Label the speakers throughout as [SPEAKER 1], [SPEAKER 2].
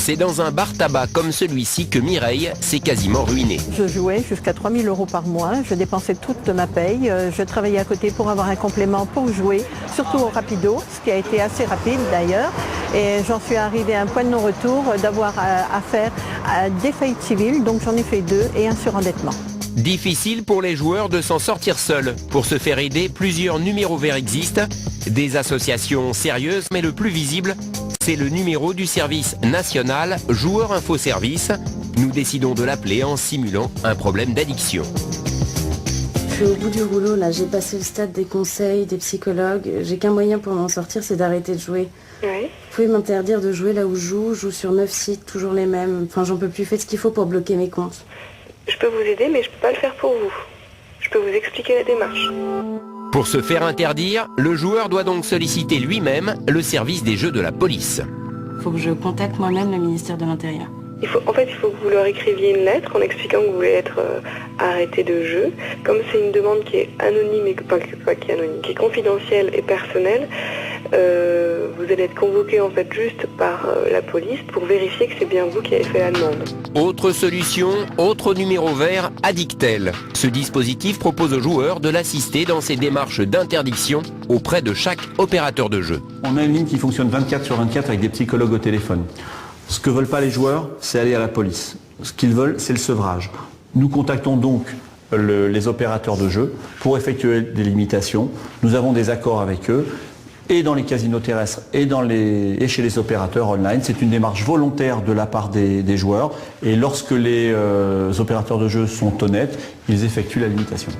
[SPEAKER 1] C'est dans un bar-tabac comme celui-ci que Mireille s'est quasiment ruinée.
[SPEAKER 2] Je jouais jusqu'à 3 000 € par mois, je dépensais toute ma paye, je travaillais à côté pour avoir un complément pour jouer, surtout au rapido, ce qui a été assez rapide d'ailleurs. Et j'en suis arrivée à un point de non-retour d'avoir à faire des faillites civiles, donc j'en ai fait 2 et un surendettement.
[SPEAKER 1] Difficile pour les joueurs de s'en sortir seuls. Pour se faire aider, plusieurs numéros verts existent, des associations sérieuses, mais le plus visible, c'est le numéro du service national Joueur Info Service. Nous décidons de l'appeler en simulant un problème d'addiction.
[SPEAKER 3] Je suis au bout du rouleau là, j'ai passé le stade des conseils, des psychologues. J'ai qu'un moyen pour m'en sortir, c'est d'arrêter de jouer.
[SPEAKER 4] Oui.
[SPEAKER 3] Vous pouvez m'interdire de jouer là où je joue sur 9 sites, toujours les mêmes. Enfin, j'en peux plus, faites ce qu'il faut pour bloquer mes comptes.
[SPEAKER 4] Je peux vous aider, mais je peux pas le faire pour vous. Je peux vous expliquer la démarche.
[SPEAKER 1] Pour se faire interdire, le joueur doit donc solliciter lui-même le service des jeux de la police.
[SPEAKER 3] Il faut que je contacte moi-même le ministère de l'Intérieur.
[SPEAKER 4] Il faut que vous leur écriviez une lettre en expliquant que vous voulez être arrêté de jeu. Comme c'est une demande qui est anonyme et qui est confidentielle et personnelle, vous allez être convoqué en fait juste par la police pour vérifier que c'est bien vous qui avez fait la demande.
[SPEAKER 1] Autre solution, autre numéro vert, Addictel. Ce dispositif propose aux joueurs de l'assister dans ses démarches d'interdiction auprès de chaque opérateur de jeu.
[SPEAKER 5] On a une ligne qui fonctionne 24/24 avec des psychologues au téléphone. Ce que veulent pas les joueurs, c'est aller à la police. Ce qu'ils veulent, c'est le sevrage. Nous contactons donc les opérateurs de jeu pour effectuer des limitations. Nous avons des accords avec eux, et dans les casinos terrestres et chez les opérateurs online. C'est une démarche volontaire de la part des joueurs. Et lorsque les opérateurs de jeu sont honnêtes, ils effectuent la limitation.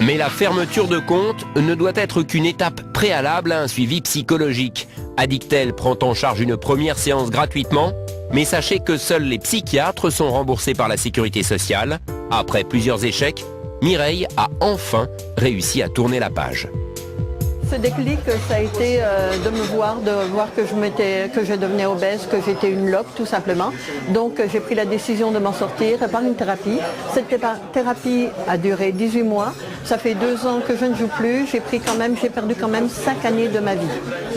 [SPEAKER 1] Mais la fermeture de compte ne doit être qu'une étape préalable à un suivi psychologique. Addictel prend en charge une première séance gratuitement, mais sachez que seuls les psychiatres sont remboursés par la sécurité sociale. Après plusieurs échecs, Mireille a enfin réussi à tourner la page.
[SPEAKER 2] Ce déclic, ça a été de voir que je devenais obèse, que j'étais une loque tout simplement. Donc j'ai pris la décision de m'en sortir par une thérapie. Cette thérapie a duré 18 mois. Ça fait 2 ans que je ne joue plus. J'ai perdu quand même 5 années de ma vie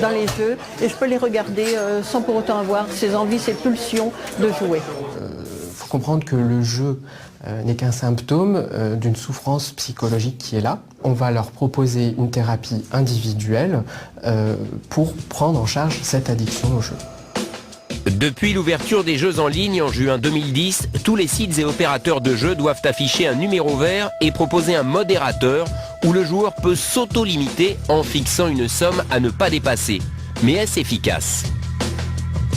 [SPEAKER 2] dans les jeux. Et je peux les regarder sans pour autant avoir ces envies, ces pulsions de jouer.
[SPEAKER 6] Il faut comprendre que le jeu n'est qu'un symptôme d'une souffrance psychologique qui est là. On va leur proposer une thérapie individuelle pour prendre en charge cette addiction au jeu.
[SPEAKER 1] Depuis l'ouverture des jeux en ligne en juin 2010, tous les sites et opérateurs de jeux doivent afficher un numéro vert et proposer un modérateur où le joueur peut s'auto-limiter en fixant une somme à ne pas dépasser. Mais est-ce efficace ?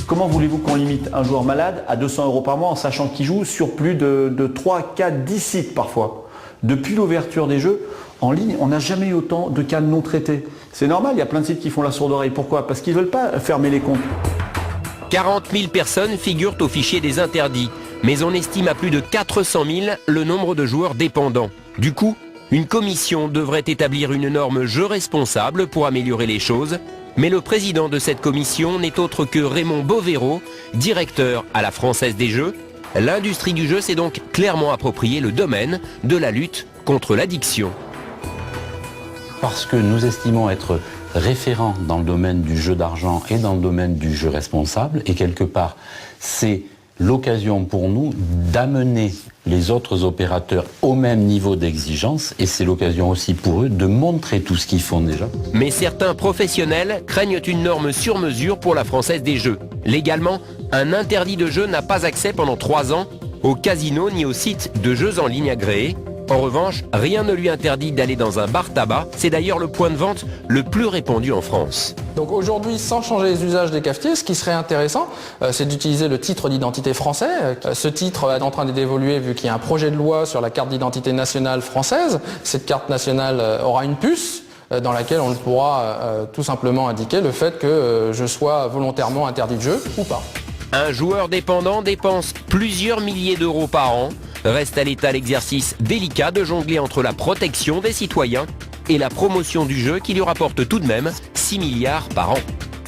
[SPEAKER 5] Comment voulez-vous qu'on limite un joueur malade à 200 € par mois en sachant qu'il joue sur plus de 3, 4, 10 sites parfois? Depuis l'ouverture des jeux en ligne, on n'a jamais eu autant de cas non traités. C'est normal, il y a plein de sites qui font la sourde oreille. Pourquoi? Parce qu'ils ne veulent pas fermer les comptes.
[SPEAKER 1] 40 000 personnes figurent au fichier des interdits, mais on estime à plus de 400 000 le nombre de joueurs dépendants. Du coup, une commission devrait établir une norme jeu responsable pour améliorer les choses. Mais le président de cette commission n'est autre que Raymond Bovero, directeur à la Française des Jeux. L'industrie du jeu s'est donc clairement approprié le domaine de la lutte contre l'addiction.
[SPEAKER 7] Parce que nous estimons être référents dans le domaine du jeu d'argent et dans le domaine du jeu responsable, et quelque part, c'est l'occasion pour nous d'amener les autres opérateurs au même niveau d'exigence, et c'est l'occasion aussi pour eux de montrer tout ce qu'ils font déjà.
[SPEAKER 1] Mais certains professionnels craignent une norme sur mesure pour la Française des Jeux. Légalement, un interdit de jeu n'a pas accès pendant 3 ans au casino ni aux sites de jeux en ligne agréés. En revanche, rien ne lui interdit d'aller dans un bar-tabac. C'est d'ailleurs le point de vente le plus répandu en France.
[SPEAKER 6] Donc aujourd'hui, sans changer les usages des cafetiers, ce qui serait intéressant, c'est d'utiliser le titre d'identité français. Ce titre est en train d'évoluer vu qu'il y a un projet de loi sur la carte d'identité nationale française. Cette carte nationale aura une puce dans laquelle on pourra tout simplement indiquer le fait que je sois volontairement interdit de jeu ou pas.
[SPEAKER 1] Un joueur dépendant dépense plusieurs milliers d'euros par an. Reste à l'État l'exercice délicat de jongler entre la protection des citoyens et la promotion du jeu qui lui rapporte tout de même 6 milliards par an.